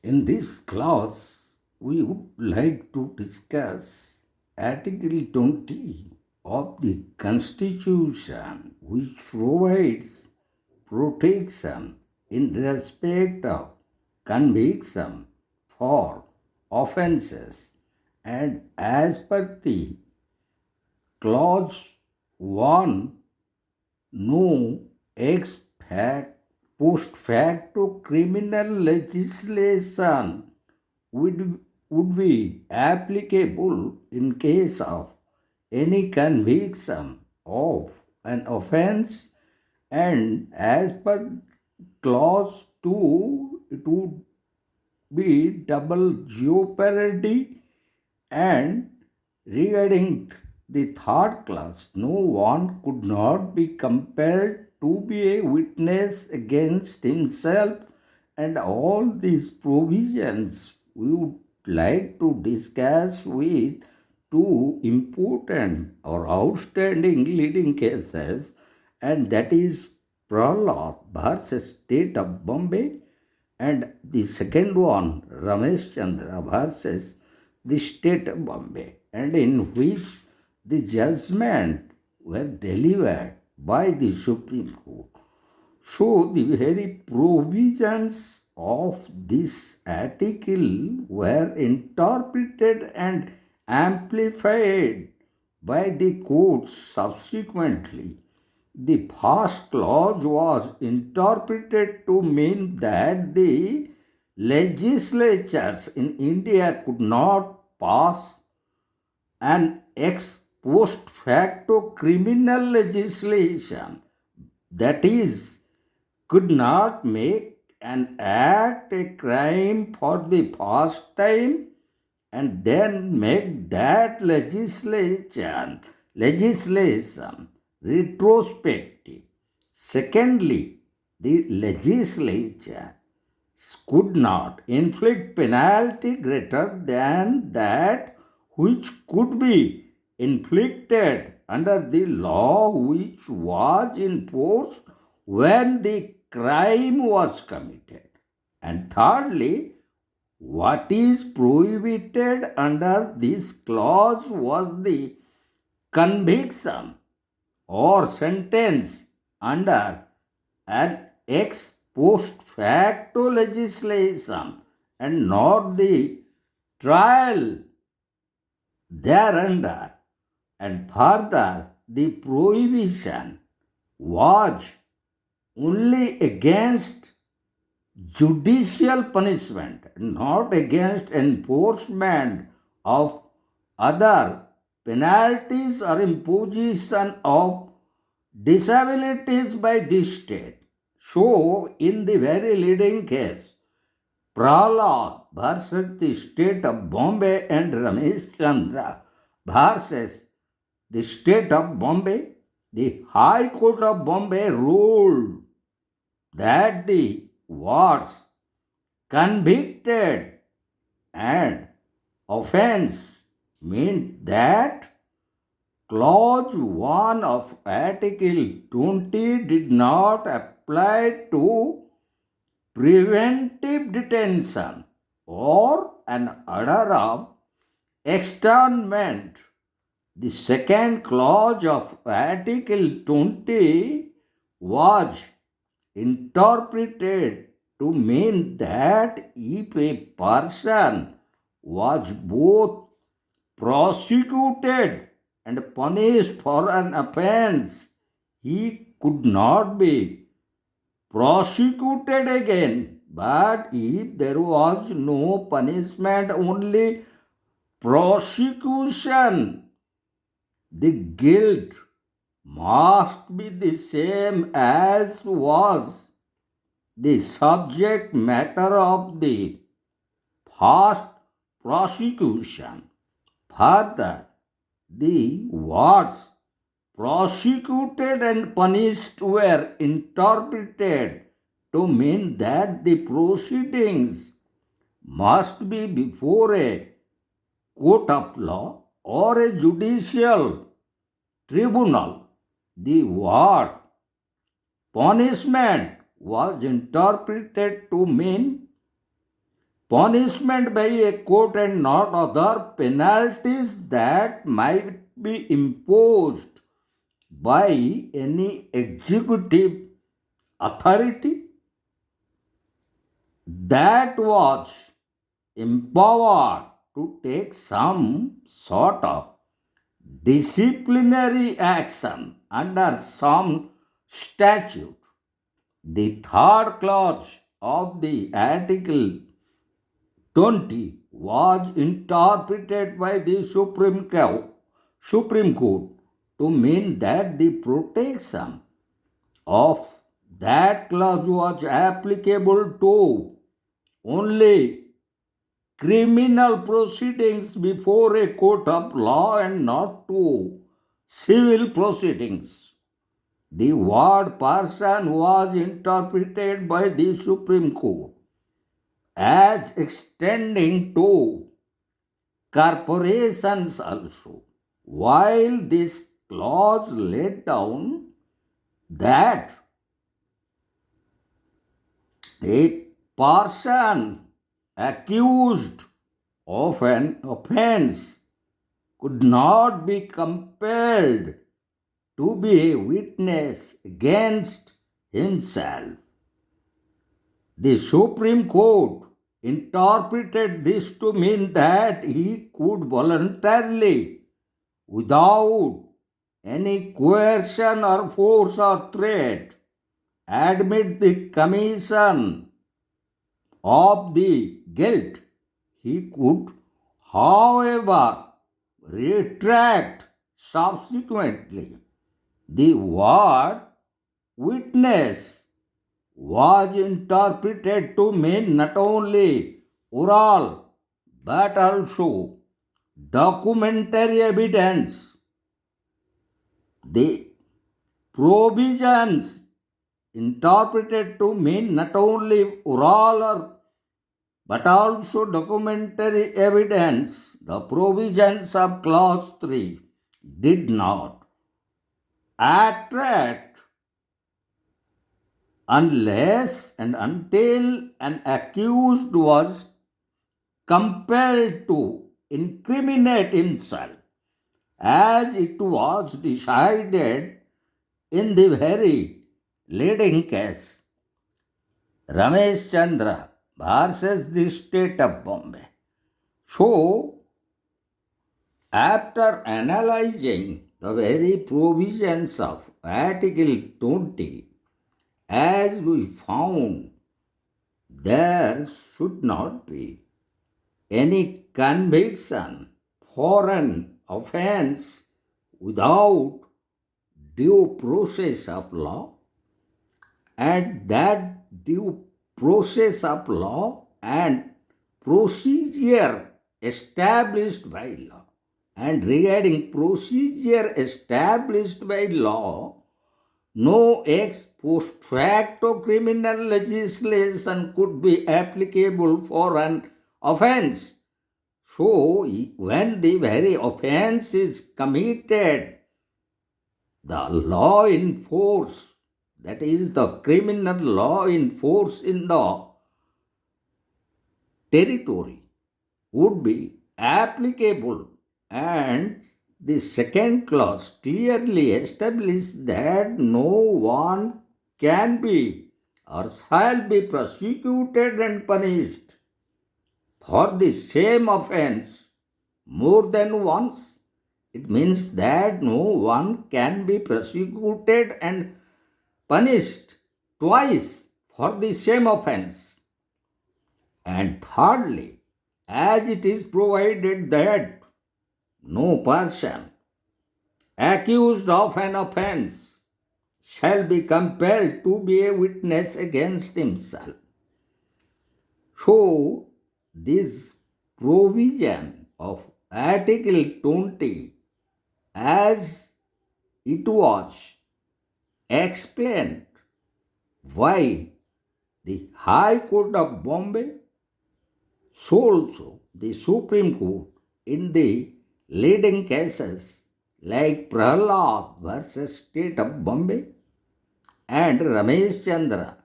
In this class, we would like to discuss Article 20 of the Constitution, which provides protection in respect of conviction for offences, and as per the clause 1, no ex post facto criminal legislation would be applicable in case of any conviction of an offense, and as per clause 2 it would be double jeopardy. And regarding the third class, no one could not be compelled to be a witness against himself. And all these provisions we would like to discuss with two important or outstanding leading cases, and that is Prahlad versus State of Bombay, and the second one, Ramesh Chandra versus the State of Bombay, and in which the judgment were delivered by the Supreme Court. So the very provisions of this article were interpreted and amplified by the courts subsequently. The first clause was interpreted to mean that the legislatures in India could not pass an ex post facto criminal legislation, that is, could not make an act a crime for the first time and then make that legislation retrospective. Secondly, the legislature could not inflict penalty greater than that which could be inflicted under the law which was in force when the crime was committed. And thirdly, what is prohibited under this clause was the conviction or sentence under an ex post facto legislation, and not the trial thereunder. And further, the prohibition was only against judicial punishment, not against enforcement of other penalties or imposition of disabilities by the state. So, in the very leading case, Prahlad versus the state of Bombay and Ramesh Chandra versus the state of Bombay, the High Court of Bombay ruled that the words convicted and offense meant that clause 1 of Article 20 did not apply to preventive detention or an order of externment. The second clause of Article 20 was interpreted to mean that if a person was both prosecuted and punished for an offense, he could not be prosecuted again. But if there was no punishment, only prosecution, the guilt must be the same as was the subject matter of the first prosecution. Further, the words prosecuted and punished were interpreted to mean that the proceedings must be before a court of law or a judicial tribunal. The word punishment was interpreted to mean punishment by a court and not other penalties that might be imposed by any executive authority that was empowered to take some sort of disciplinary action under some statute. The third clause of the Article 20 was interpreted by the Supreme Court to mean that the protection of that clause was applicable to only criminal proceedings before a court of law and not to civil proceedings. The word person was interpreted by the Supreme Court as extending to corporations also, while this clause laid down that a person accused of an offense could not be compelled to be a witness against himself. The Supreme Court interpreted this to mean that he could voluntarily, without any coercion or force or threat, admit the commission of the guilt. He could, however, retract subsequently. The word witness was interpreted to mean not only oral but also documentary evidence. The provisions interpreted to mean not only oral but also documentary evidence. The provisions of Clause 3 did not attract unless and until an accused was compelled to incriminate himself, as it was decided in the very leading case, Ramesh Chandra versus the State of Bombay. So, after analyzing the very provisions of Article 20, as we found there should not be any conviction for an offense without due process of law, and that due process of law and procedure established by law. And regarding procedure established by law, no ex post facto criminal legislation could be applicable for an offense. So, when the very offense is committed, the law in force, that is the criminal law in force in the territory, would be applicable, and the second clause clearly establishes that no one can be or shall be prosecuted and punished for the same offense more than once. It means that no one can be prosecuted and punished twice for the same offense. And thirdly, as it is provided that no person accused of an offense shall be compelled to be a witness against himself. So, this provision of Article 20, as it was explained why the High Court of Bombay, so also the Supreme Court in the leading cases like Prahlad versus State of Bombay and Ramesh Chandra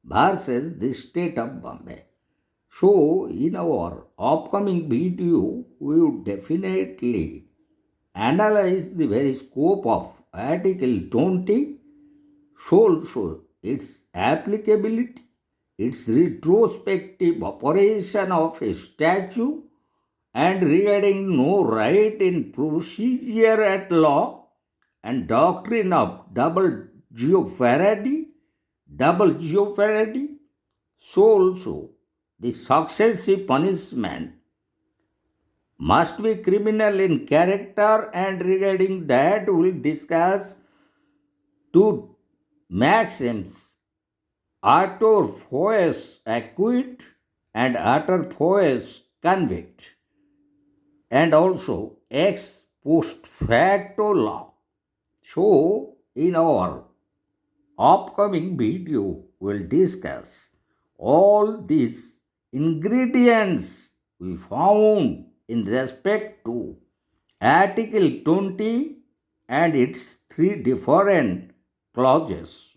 versus the State of Bombay. So, in our upcoming video, we would definitely analyze the very scope of Article 20, so also its applicability, its retrospective operation of a statute, and regarding no right in procedure at law, and doctrine of double jeopardy, so also the successive punishment must be criminal in character, and regarding that we'll discuss two maxims: autor foes acquit and autor foes convict, and also ex post facto law. So, in our upcoming video, we'll discuss all these ingredients we found in respect to Article 20 and its three different clauses.